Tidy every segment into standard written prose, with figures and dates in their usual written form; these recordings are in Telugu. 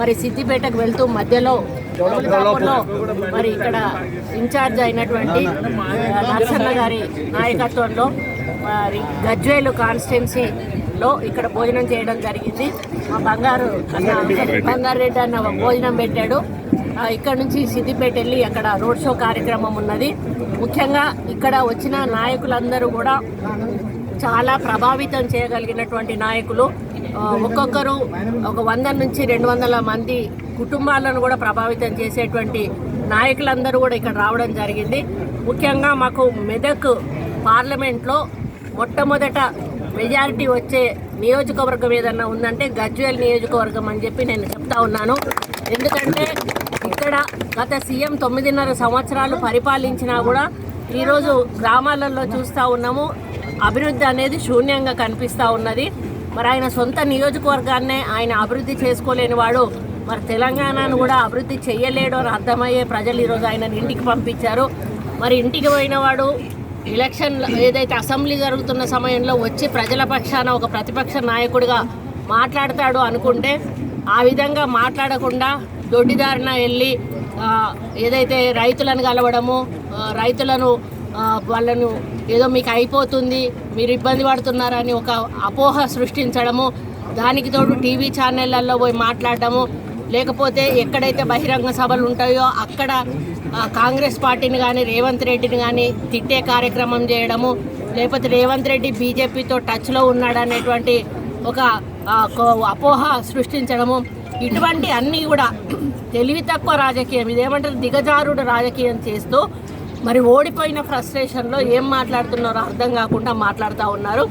మరి సిద్దిపేటకు వెళ్తూ మధ్యలో డోలుకాపూర్లో మరి ఇక్కడ ఇన్ఛార్జ్ అయినటువంటి నరసన్న గారి నాయకత్వంలో మరి గజ్వేలు కాన్స్టిట్యున్సీలో ఇక్కడ భోజనం చేయడం జరిగింది. మా బంగారెడ్డి అన్న భోజనం పెట్టాడు. ఇక్కడ నుంచి సిద్దిపేట వెళ్ళి అక్కడ రోడ్ షో కార్యక్రమం ఉన్నది. ముఖ్యంగా ఇక్కడ వచ్చిన నాయకులందరూ కూడా చాలా ప్రభావితం చేయగలిగినటువంటి నాయకులు. ఒక్కొక్కరు ఒక 100 నుంచి 200 మంది కుటుంబాలను కూడా ప్రభావితం చేసేటువంటి నాయకులందరూ కూడా ఇక్కడ రావడం జరిగింది. ముఖ్యంగా మాకు మెదక్ పార్లమెంట్లో మొట్టమొదట మెజారిటీ వచ్చే నియోజకవర్గం ఏదన్నా ఉందంటే గజ్వేల్ నియోజకవర్గం అని చెప్పి నేను చెప్తా ఉన్నాను. ఎందుకంటే ఇక్కడ గత సీఎం 9.5 సంవత్సరాలు పరిపాలించినా కూడా ఈరోజు గ్రామాలలో చూస్తూ ఉన్నాము అభివృద్ధి అనేది శూన్యంగా కనిపిస్తూ ఉన్నది. మరి ఆయన సొంత నియోజకవర్గాన్నే ఆయన అభివృద్ధి చేసుకోలేని వాడు మరి తెలంగాణను కూడా అభివృద్ధి చేయలేడు అని అర్థమయ్యే ప్రజలు ఈరోజు ఆయన ఇంటికి పంపించారు. మరి ఇంటికి పోయిన వాడు ఎలక్షన్ ఏదైతే అసెంబ్లీ జరుగుతున్న సమయంలో వచ్చి ప్రజల పక్షాన ఒక ప్రతిపక్ష నాయకుడిగా మాట్లాడతాడు అనుకుంటే ఆ విధంగా మాట్లాడకుండా దొడ్డిదారిన వెళ్ళి ఏదైతే రైతులను కలవడము, రైతులను వాళ్ళను ఏదో మీకు అయిపోతుంది, మీరు ఇబ్బంది పడుతున్నారని ఒక అపోహ సృష్టించడము, దానికి తోడు టీవీ ఛానళ్ళల్లో పోయి మాట్లాడటము, లేకపోతే ఎక్కడైతే బహిరంగ సభలు ఉంటాయో అక్కడ కాంగ్రెస్ పార్టీని కానీ రేవంత్ రెడ్డిని కానీ తిట్టే కార్యక్రమం చేయడము, లేకపోతే రేవంత్ రెడ్డి బీజేపీతో టచ్లో ఉన్నాడనేటువంటి ఒక అపోహ సృష్టించడము, ఇటువంటి అన్నీ కూడా తెలివి తక్కువ రాజకీయం, ఇదేమంటారు దిగజారుడు రాజకీయం చేస్తూ మరి ఓడిపోయిన ఫ్రస్ట్రేషన్లో ఏం మాట్లాడుతున్నారో అర్థం కాకుండా మాట్లాడుతూ ఉన్నారు.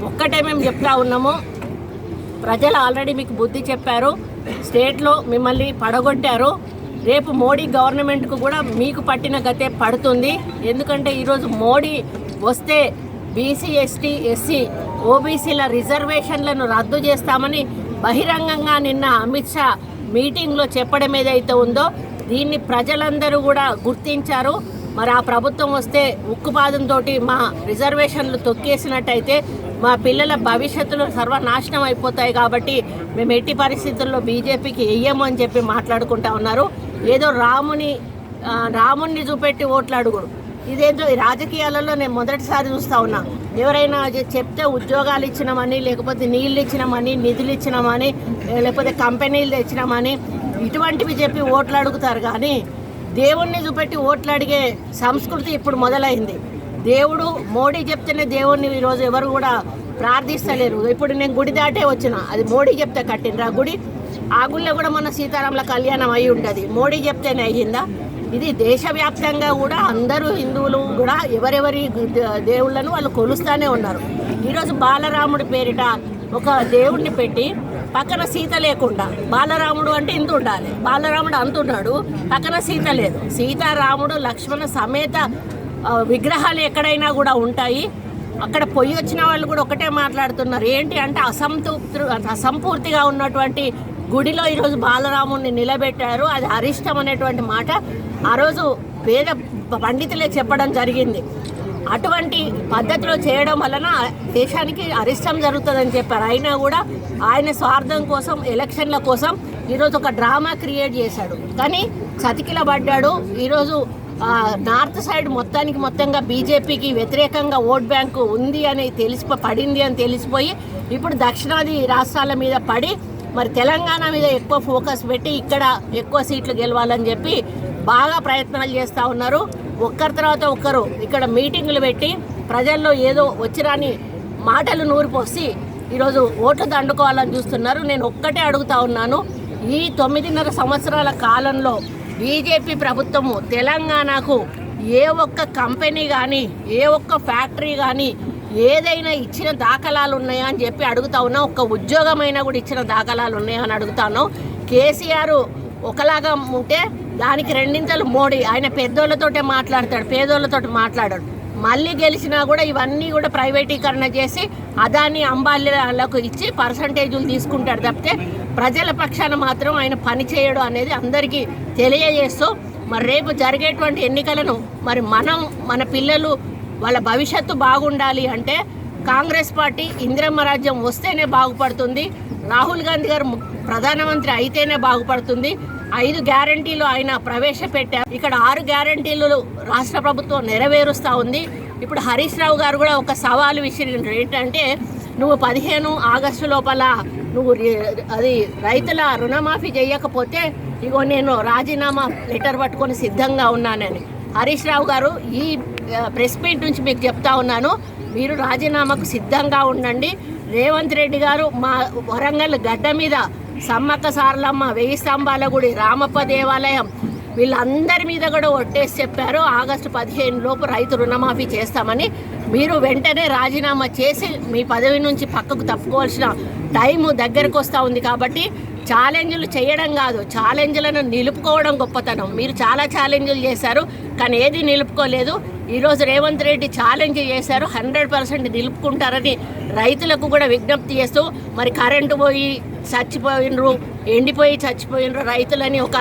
ఒక్కటే మేము చెప్తా ఉన్నాము, ప్రజలు ఆల్రెడీ మీకు బుద్ధి చెప్పారు, స్టేట్లో మిమ్మల్ని పడగొట్టారు. రేపు మోడీ గవర్నమెంట్కు కూడా మీకు పట్టిన గతే పడుతుంది. ఎందుకంటే ఈరోజు మోడీ వస్తే బీసీ, ఎస్టీ, ఎస్సీ, ఓబీసీల రిజర్వేషన్లను రద్దు చేస్తామని బహిరంగంగా నిన్న అమిత్ షా మీటింగ్లో చెప్పడం ఏదైతే ఉందో దీన్ని ప్రజలందరూ కూడా గుర్తించారు. మరి ఆ ప్రభుత్వం వస్తే ఉక్కుపాదంతో మా రిజర్వేషన్లు తొక్కేసినట్టయితే మా పిల్లల భవిష్యత్తులో సర్వనాశనం అయిపోతాయి. కాబట్టి మేము ఎట్టి పరిస్థితుల్లో బీజేపీకి వెయ్యము అని చెప్పి మాట్లాడుకుంటా ఉన్నారు. ఏదో రాముణ్ణి చూపెట్టి ఓట్లాడుగుడు, ఇదేదో రాజకీయాలలో నేను మొదటిసారి చూస్తూ ఉన్నా. ఎవరైనా చెప్తే ఉద్యోగాలు ఇచ్చినామని, లేకపోతే నీళ్ళు ఇచ్చినామని, నిధులు ఇచ్చినామని, లేకపోతే కంపెనీలు తెచ్చినామని ఇటువంటివి చెప్పి ఓట్లు అడుగుతారు. కానీ దేవుణ్ణి చూపెట్టి ఓట్లు అడిగే సంస్కృతి ఇప్పుడు మొదలైంది. దేవుడు మోడీ చెప్తేనే దేవుణ్ణి ఈరోజు ఎవరు కూడా ప్రార్థిస్తలేరు. ఇప్పుడు నేను గుడి దాటే వచ్చిన, అది మోడీ చెప్తే కట్టినరా గుడి? ఆ గుళ్ళో కూడా మన సీతారాముల కళ్యాణం అయి ఉంటుంది, మోడీ చెప్తేనే అయ్యిందా? ఇది దేశవ్యాప్తంగా కూడా అందరూ హిందువులు కూడా ఎవరెవరి దేవుళ్ళను వాళ్ళు కొలుస్తూనే ఉన్నారు. ఈరోజు బాలరాముడి పేరిట ఒక దేవుణ్ణి పెట్టి పక్కన సీత లేకుండా, బాలరాముడు అంటే ఇంత ఉండాలి, బాలరాముడు అంతున్నాడు, పక్కన సీత లేదు. సీతారాముడు లక్ష్మణ సమేత విగ్రహాలు ఎక్కడైనా కూడా ఉంటాయి. అక్కడ పొయ్యి వచ్చిన వాళ్ళు కూడా ఒకటే మాట్లాడుతున్నారు. ఏంటి అంటే అసంపూర్తిగా ఉన్నటువంటి గుడిలో ఈరోజు బాలరాముడిని నిలబెట్టారు, అది అరిష్టం అనేటువంటి మాట ఆ రోజు వేద పండితులే చెప్పడం జరిగింది. అటువంటి పద్ధతిలో చేయడం వలన దేశానికి అరిష్టం జరుగుతుందని చెప్పారు. అయినా కూడా ఆయన స్వార్థం కోసం, ఎలక్షన్ల కోసం ఈరోజు ఒక డ్రామా క్రియేట్ చేశాడు. కానీ చతికిలబడ్డాడు. ఈరోజు నార్త్ సైడ్ మొత్తంగా బీజేపీకి వ్యతిరేకంగా ఓట్ బ్యాంకు ఉంది అని పడింది అని తెలిసిపోయి ఇప్పుడు దక్షిణాది రాష్ట్రాల మీద పడి మరి తెలంగాణ మీద ఎక్కువ ఫోకస్ పెట్టి ఇక్కడ ఎక్కువ సీట్లు గెలవాలని చెప్పి బాగా ప్రయత్నాలు చేస్తూ ఉన్నారు. ఒక్కరి తర్వాత ఒక్కరు ఇక్కడ మీటింగులు పెట్టి ప్రజల్లో ఏదో వచ్చిరాని మాటలు నూరిపోసి ఈరోజు ఓట్లు దండుకోవాలని చూస్తున్నారు. నేను ఒక్కటే అడుగుతా ఉన్నాను, ఈ 9.5 సంవత్సరాల కాలంలో బీజేపీ ప్రభుత్వము తెలంగాణకు ఏ ఒక్క కంపెనీ కానీ, ఏ ఒక్క ఫ్యాక్టరీ కానీ ఏదైనా ఇచ్చిన దాఖలాలు ఉన్నాయా అని చెప్పి అడుగుతా ఉన్నా. ఒక్క ఉద్యోగమైనా కూడా ఇచ్చిన దాఖలాలు ఉన్నాయా అని అడుగుతాను. కేసీఆర్ ఒకలాగా ఉంటే దానికి రెండింతలు మోడీ, ఆయన పెద్దోళ్ళతోటే మాట్లాడతాడు, పేదోళ్ళతోటి మాట్లాడాడు. మళ్ళీ గెలిచినా కూడా ఇవన్నీ కూడా ప్రైవేటీకరణ చేసి అదాని అంబానీలకు ఇచ్చి పర్సంటేజులు తీసుకుంటాడు తప్పితే ప్రజల పక్షాన మాత్రం ఆయన పని చేయడం అనేది అందరికీ తెలియజేస్తూ మరి రేపు జరిగేటువంటి ఎన్నికలను మరి మన పిల్లలు వాళ్ళ భవిష్యత్తు బాగుండాలి అంటే కాంగ్రెస్ పార్టీ ఇందిరమ్మ రాజ్యం వస్తేనే బాగుపడుతుంది. రాహుల్ గాంధీ గారు ప్రధానమంత్రి అయితేనే బాగుపడుతుంది. 5 గ్యారంటీలు ఆయన ప్రవేశపెట్టారు. ఇక్కడ 6 గ్యారంటీలు రాష్ట్ర ప్రభుత్వం నెరవేరుస్తూ ఉంది. ఇప్పుడు హరీష్ రావు గారు కూడా ఒక సవాలు విసిరిండ్రు. ఏంటంటే నువ్వు 15 ఆగస్టు లోపల నువ్వు అది రైతుల రుణమాఫీ చేయకపోతే ఇగో నేను రాజీనామా లెటర్ పట్టుకొని సిద్ధంగా ఉన్నానని. హరీష్ రావు గారు ఈ ప్రెస్ మీట్ నుంచి మీకు చెప్తా ఉన్నాను, మీరు రాజీనామాకు సిద్ధంగా ఉండండి. రేవంత్ రెడ్డి గారు మా వరంగల్ గడ్డ మీద సమ్మక్క సారలమ్మ, 1000 స్తంభాల గుడి, రామప్ప దేవాలయం వీళ్ళందరి మీద కూడా ఒట్టేసి చెప్పారు ఆగస్టు 15 లోపు రైతు రుణమాఫీ చేస్తామని. మీరు వెంటనే రాజీనామా చేసి మీ పదవి నుంచి పక్కకు తప్పుకోవాల్సిన టైము దగ్గరకు వస్తూ ఉంది. కాబట్టి ఛాలెంజ్లు చేయడం కాదు, ఛాలెంజ్లను నిలుపుకోవడం గొప్పతనం. మీరు చాలా ఛాలెంజ్లు చేశారు కానీ ఏది నిలుపుకోలేదు. ఈరోజు రేవంత్ రెడ్డి ఛాలెంజ్ చేశారు, 100% నిలుపుకుంటారని రైతులకు కూడా విజ్ఞప్తి చేస్తూ మరి కరెంటు పోయి చచ్చిపోయినరు, ఎండిపోయి చచ్చిపోయినరు రైతులని ఒక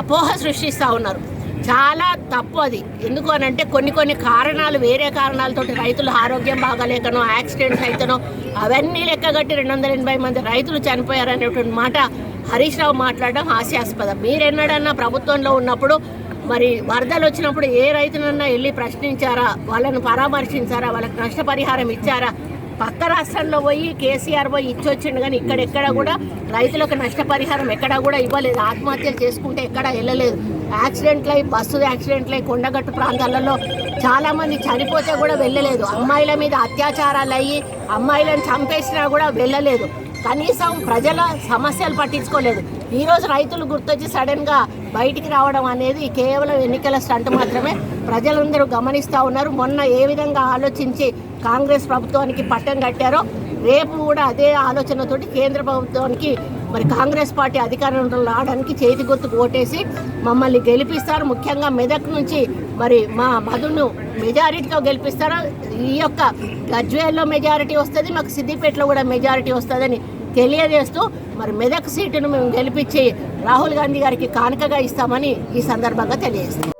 అపోహ సృష్టిస్తూ ఉన్నారు. చాలా తప్పు అది. ఎందుకు అని అంటే కొన్ని కారణాలు, వేరే కారణాలతోటి రైతుల ఆరోగ్యం బాగాలేకనో, యాక్సిడెంట్స్ అయితేనో అవన్నీ లెక్కగట్టి 280 మంది రైతులు చనిపోయారనేటువంటి మాట హరీష్ రావు మాట్లాడడం హాస్యాస్పదం. మీరెన్నడన్నా ప్రభుత్వంలో ఉన్నప్పుడు మరి వరదలు వచ్చినప్పుడు ఏ రైతునన్నా వెళ్ళి ప్రశ్నించారా? వాళ్ళను పరామర్శించారా? వాళ్ళకి నష్టపరిహారం ఇచ్చారా? పక్క రాష్ట్రంలో పోయి కేసీఆర్ పోయి ఇచ్చొచ్చిండు కానీ ఇక్కడెక్కడ కూడా రైతులకు నష్టపరిహారం ఎక్కడా కూడా ఇవ్వలేదు. ఆత్మహత్యలు చేసుకుంటే ఎక్కడా వెళ్ళలేదు. యాక్సిడెంట్లు అయి, బస్సు యాక్సిడెంట్లు అయి కొండగట్టు ప్రాంతాలలో చాలామంది చనిపోతే కూడా వెళ్ళలేదు. అమ్మాయిల మీద అత్యాచారాలు అయ్యి అమ్మాయిలను చంపేసినా కూడా వెళ్ళలేదు. కనీసం ప్రజల సమస్యలు పట్టించుకోలేదు. ఈరోజు రైతులు గుర్తొచ్చి సడన్గా బయటికి రావడం అనేది కేవలం ఎన్నికల స్టంట్ మాత్రమే. ప్రజలందరూ గమనిస్తూ ఉన్నారు. మొన్న ఏ విధంగా ఆలోచించి కాంగ్రెస్ ప్రభుత్వానికి పట్టం కట్టారో రేపు కూడా అదే ఆలోచనతోటి కేంద్ర ప్రభుత్వానికి మరి కాంగ్రెస్ పార్టీ అధికారంలో రావడానికి చేతి గుర్తుకు ఓటేసి మమ్మల్ని గెలిపిస్తారు. ముఖ్యంగా మెదక్ నుంచి మరి మా మధును మెజారిటీతో గెలిపిస్తారు. ఈ యొక్క గజ్వేల్లో మెజారిటీ వస్తుంది, మాకు సిద్దిపేటలో కూడా మెజారిటీ వస్తుందని తెలియజేస్తూ మరి మెదక్ సీటును మేము గెలిపించి రాహుల్ గాంధీ గారికి కానుకగా ఇస్తామని ఈ సందర్భంగా తెలియజేస్తాం.